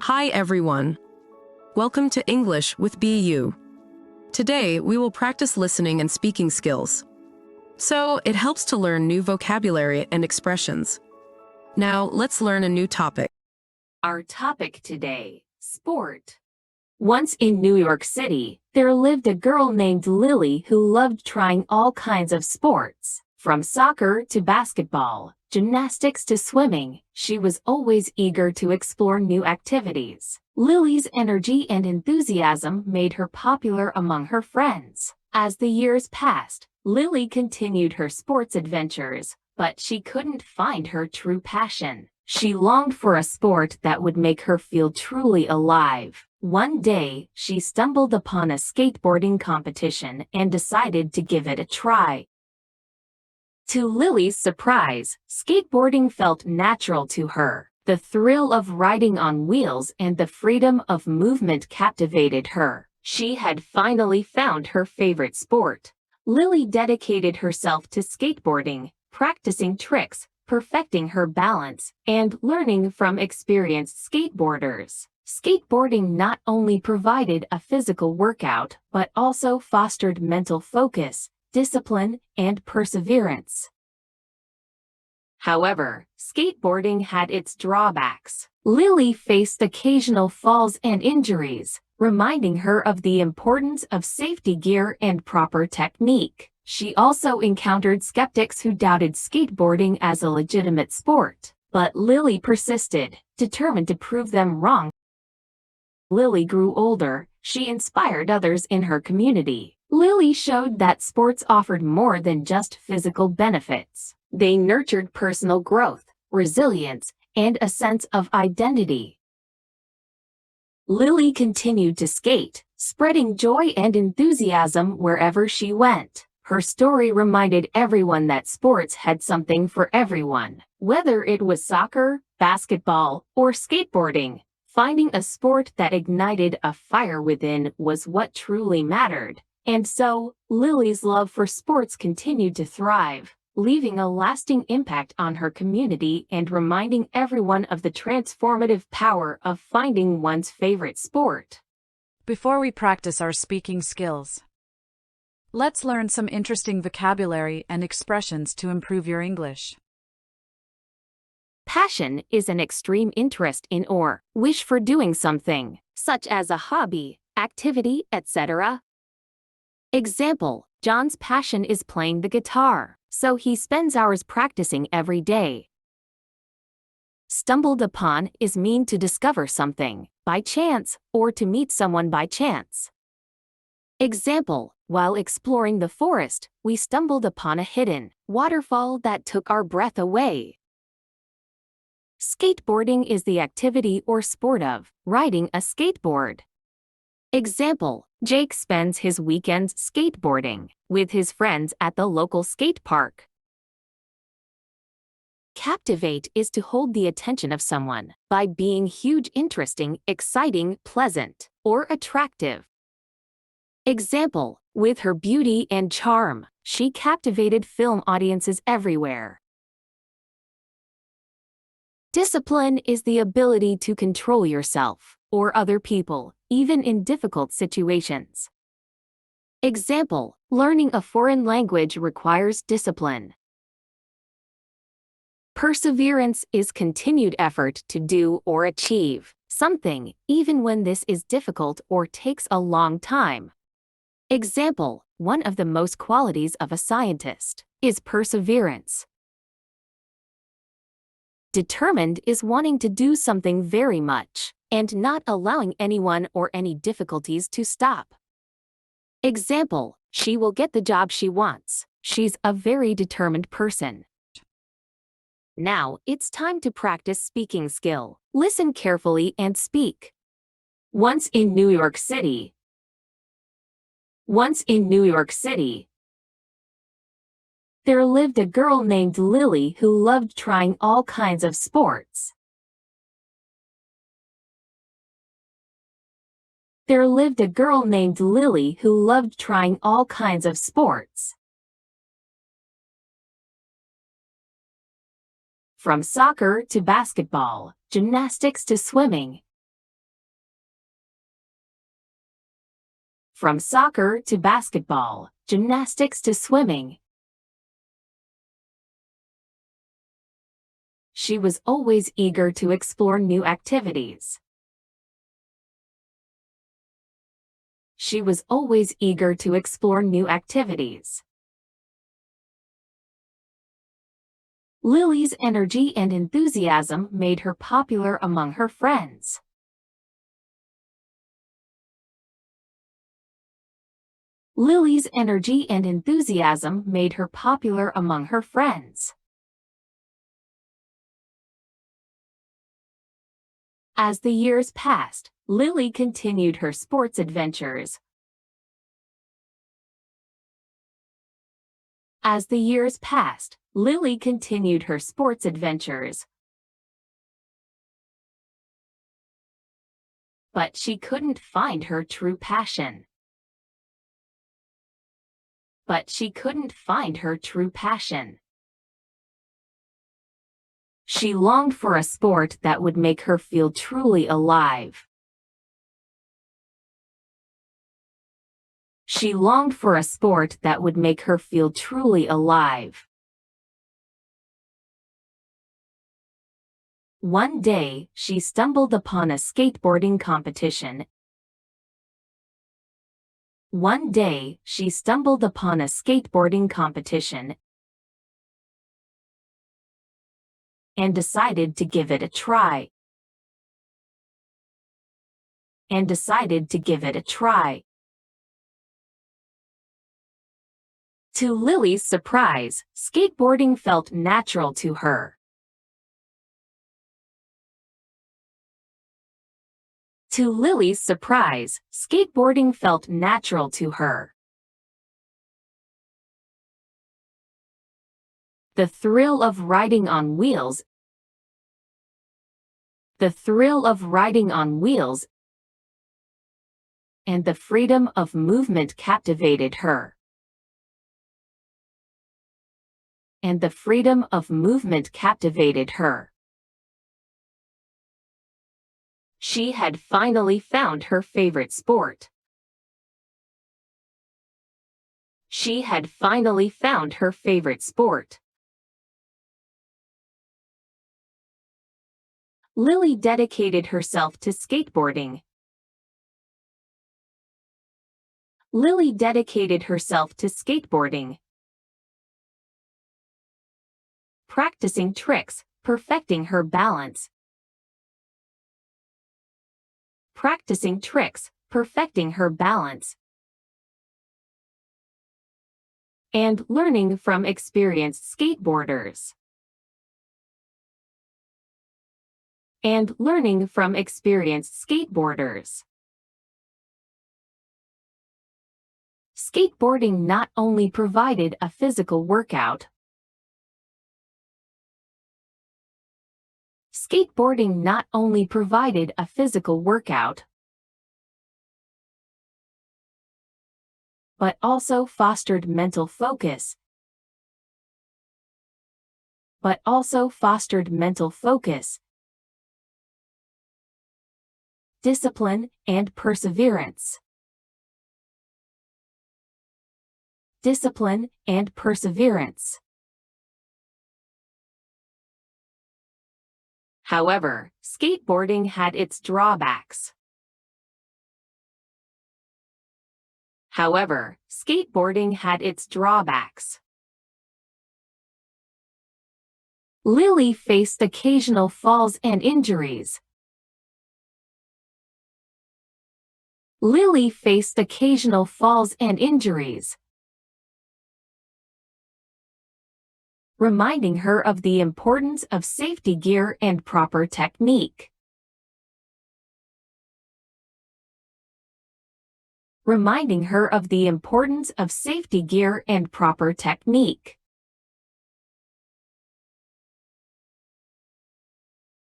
Hi everyone. Welcome to English with BU. Today, we will practice listening and speaking skills. So, it helps to learn new vocabulary and expressions. Now, let's learn a new topic. Our topic today, sport. Once in New York City, there lived a girl named Lily who loved trying all kinds of sports. From soccer to basketball, gymnastics to swimming, she was always eager to explore new activities. Lily's energy and enthusiasm made her popular among her friends. As the years passed, Lily continued her sports adventures, but she couldn't find her true passion. She longed for a sport that would make her feel truly alive. One day, she stumbled upon a skateboarding competition and decided to give it a try. To Lily's surprise, skateboarding felt natural to her. The thrill of riding on wheels and the freedom of movement captivated her. She had finally found her favorite sport. Lily dedicated herself to skateboarding, practicing tricks, perfecting her balance, and learning from experienced skateboarders. Skateboarding not only provided a physical workout, but also fostered mental focus, discipline, and perseverance. However, skateboarding had its drawbacks. Lily faced occasional falls and injuries, reminding her of the importance of safety gear and proper technique. She also encountered skeptics who doubted skateboarding as a legitimate sport, but Lily persisted, determined to prove them wrong. Lily grew older, she inspired others in her community. Lily showed that sports offered more than just physical benefits. They nurtured personal growth, resilience, and a sense of identity. Lily continued to skate, spreading joy and enthusiasm wherever she went. Her story reminded everyone that sports had something for everyone. Whether it was soccer, basketball, or skateboarding, finding a sport that ignited a fire within was what truly mattered. And so, Lily's love for sports continued to thrive, leaving a lasting impact on her community and reminding everyone of the transformative power of finding one's favorite sport. Before we practice our speaking skills, let's learn some interesting vocabulary and expressions to improve your English. Passion is an extreme interest in or wish for doing something, such as a hobby, activity, etc. Example: John's passion is playing the guitar, so he spends hours practicing every day. Stumbled upon is mean to discover something by chance or to meet someone by chance. Example: while exploring the forest, we stumbled upon a hidden waterfall that took our breath away. Skateboarding is the activity or sport of riding a skateboard. Example: Jake spends his weekends skateboarding with his friends at the local skate park. Captivate is to hold the attention of someone by being huge, interesting, exciting, pleasant, or attractive. Example: with her beauty and charm, she captivated film audiences everywhere. Discipline is the ability to control yourself or other people, even in difficult situations. Example: learning a foreign language requires discipline. Perseverance is continued effort to do or achieve something, even when this is difficult or takes a long time. Example: one of the most qualities of a scientist is perseverance. Determined is wanting to do something very much, and not allowing anyone or any difficulties to stop. Example: she will get the job she wants. She's a very determined person. Now, it's time to practice speaking skill. Listen carefully and speak. Once in New York City. Once in New York City, there lived a girl named Lily who loved trying all kinds of sports. There lived a girl named Lily who loved trying all kinds of sports. From soccer to basketball, gymnastics to swimming, from soccer to basketball, gymnastics to swimming. She was always eager to explore new activities. She was always eager to explore new activities. Lily's energy and enthusiasm made her popular among her friends. Lily's energy and enthusiasm made her popular among her friends. As the years passed, Lily continued her sports adventures. As the years passed, Lily continued her sports adventures. But she couldn't find her true passion. But she couldn't find her true passion. She longed for a sport that would make her feel truly alive. She longed for a sport that would make her feel truly alive. One day, she stumbled upon a skateboarding competition. One day, she stumbled upon a skateboarding competition and decided to give it a try. And decided to give it a try. To Lily's surprise, skateboarding felt natural to her. To Lily's surprise, skateboarding felt natural to her. The thrill of riding on wheels. The thrill of riding on wheels and the freedom of movement captivated her. And the freedom of movement captivated her. She had finally found her favorite sport. She had finally found her favorite sport. Lily dedicated herself to skateboarding. Lily dedicated herself to skateboarding. Practicing tricks, perfecting her balance. Practicing tricks, perfecting her balance. And learning from experienced skateboarders. And learning from experienced skateboarders. Skateboarding not only provided a physical workout. Skateboarding not only provided a physical workout, but also fostered mental focus. But also fostered mental focus, discipline, and perseverance. Discipline and perseverance. However, skateboarding had its drawbacks. However, skateboarding had its drawbacks. Lily faced occasional falls and injuries. Lily faced occasional falls and injuries, reminding her of the importance of safety gear and proper technique. Reminding her of the importance of safety gear and proper technique.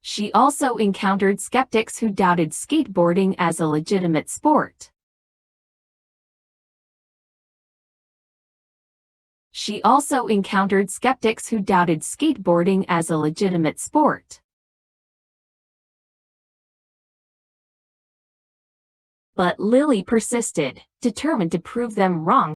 She also encountered skeptics who doubted skateboarding as a legitimate sport. She also encountered skeptics who doubted skateboarding as a legitimate sport. But Lily persisted, determined to prove them wrong.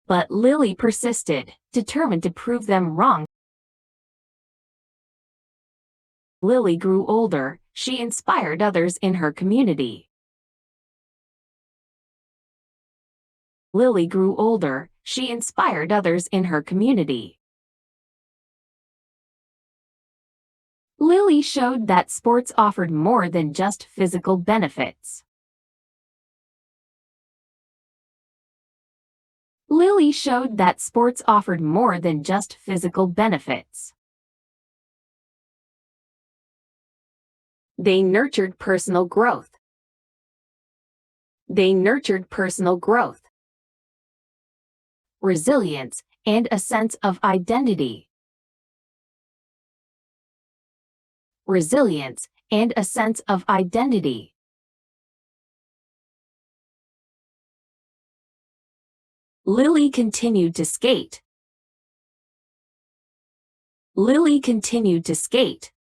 But Lily persisted, determined to prove them wrong. Lily grew older. She inspired others in her community. Lily grew older. She inspired others in her community. Lily showed that sports offered more than just physical benefits. Lily showed that sports offered more than just physical benefits. They nurtured personal growth. They nurtured personal growth, resilience, and a sense of identity. Resilience and a sense of identity. Lily continued to skate. Lily continued to skate,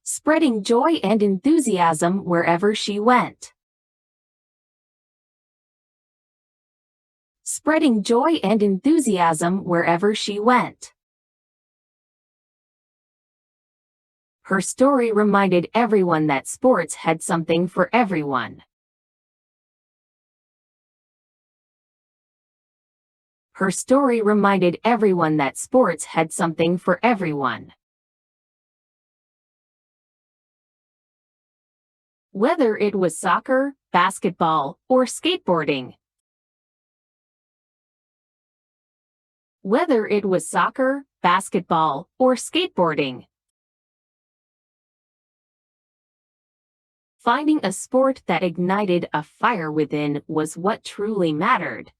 spreading joy and enthusiasm wherever she went. Spreading joy and enthusiasm wherever she went. Her story reminded everyone that sports had something for everyone. Her story reminded everyone that sports had something for everyone. Whether it was soccer, basketball, or skateboarding. Whether it was soccer, basketball, or skateboarding. Finding a sport that ignited a fire within was what truly mattered.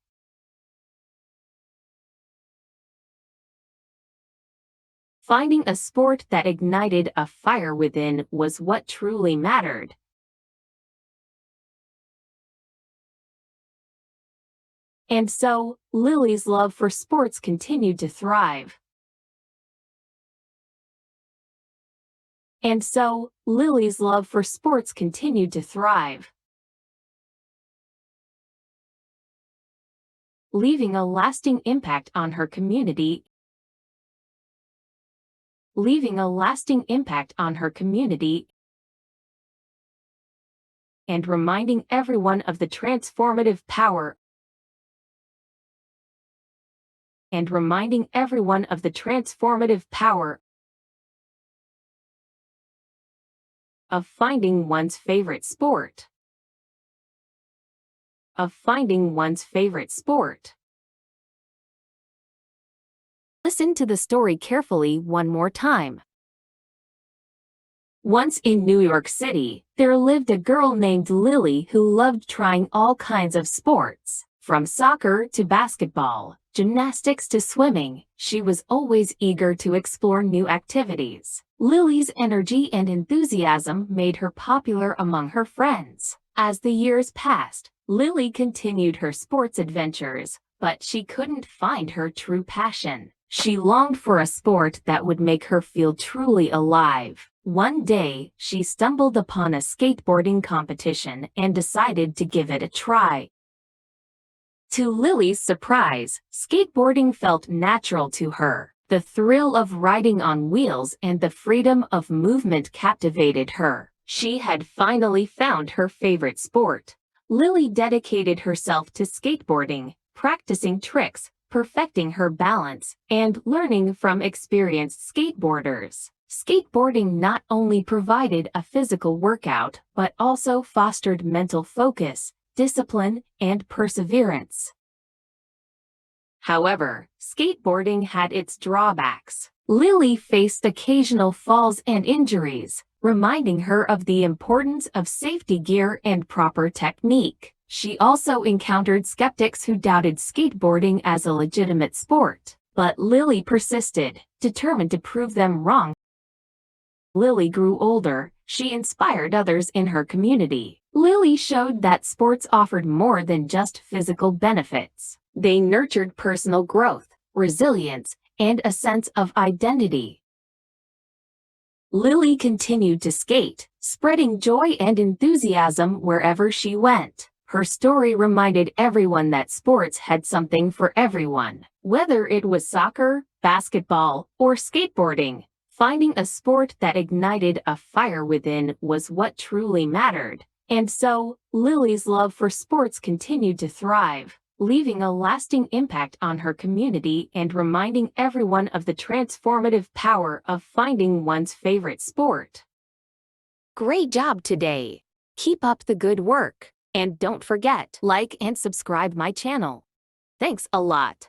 Finding a sport that ignited a fire within was what truly mattered. And so, Lily's love for sports continued to thrive. And so, Lily's love for sports continued to thrive, leaving a lasting impact on her community. Leaving a lasting impact on her community, and reminding everyone of the transformative power. And reminding everyone of the transformative power of finding one's favorite sport. Of finding one's favorite sport. Listen to the story carefully one more time. Once in New York City, there lived a girl named Lily who loved trying all kinds of sports. From soccer to basketball, gymnastics to swimming, she was always eager to explore new activities. Lily's energy and enthusiasm made her popular among her friends. As the years passed, Lily continued her sports adventures, but she couldn't find her true passion. She longed for a sport that would make her feel truly alive. One day, she stumbled upon a skateboarding competition and decided to give it a try. To Lily's surprise, skateboarding felt natural to her. The thrill of riding on wheels and the freedom of movement captivated her. She had finally found her favorite sport. Lily dedicated herself to skateboarding, practicing tricks, perfecting her balance, and learning from experienced skateboarders. Skateboarding not only provided a physical workout, but also fostered mental focus, discipline, and perseverance. However, skateboarding had its drawbacks. Lily faced occasional falls and injuries, reminding her of the importance of safety gear and proper technique. She also encountered skeptics who doubted skateboarding as a legitimate sport. But Lily persisted, determined to prove them wrong. Lily grew older. She inspired others in her community. Lily showed that sports offered more than just physical benefits. They nurtured personal growth, resilience, and a sense of identity. Lily continued to skate. spreading joy and enthusiasm wherever she went. Her story reminded everyone that sports had something for everyone. Whether it was soccer, basketball, or skateboarding, finding a sport that ignited a fire within was what truly mattered. And so, Lily's love for sports continued to thrive, leaving a lasting impact on her community and reminding everyone of the transformative power of finding one's favorite sport. Great job today! Keep up the good work, and don't forget, like and subscribe my channel. Thanks a lot!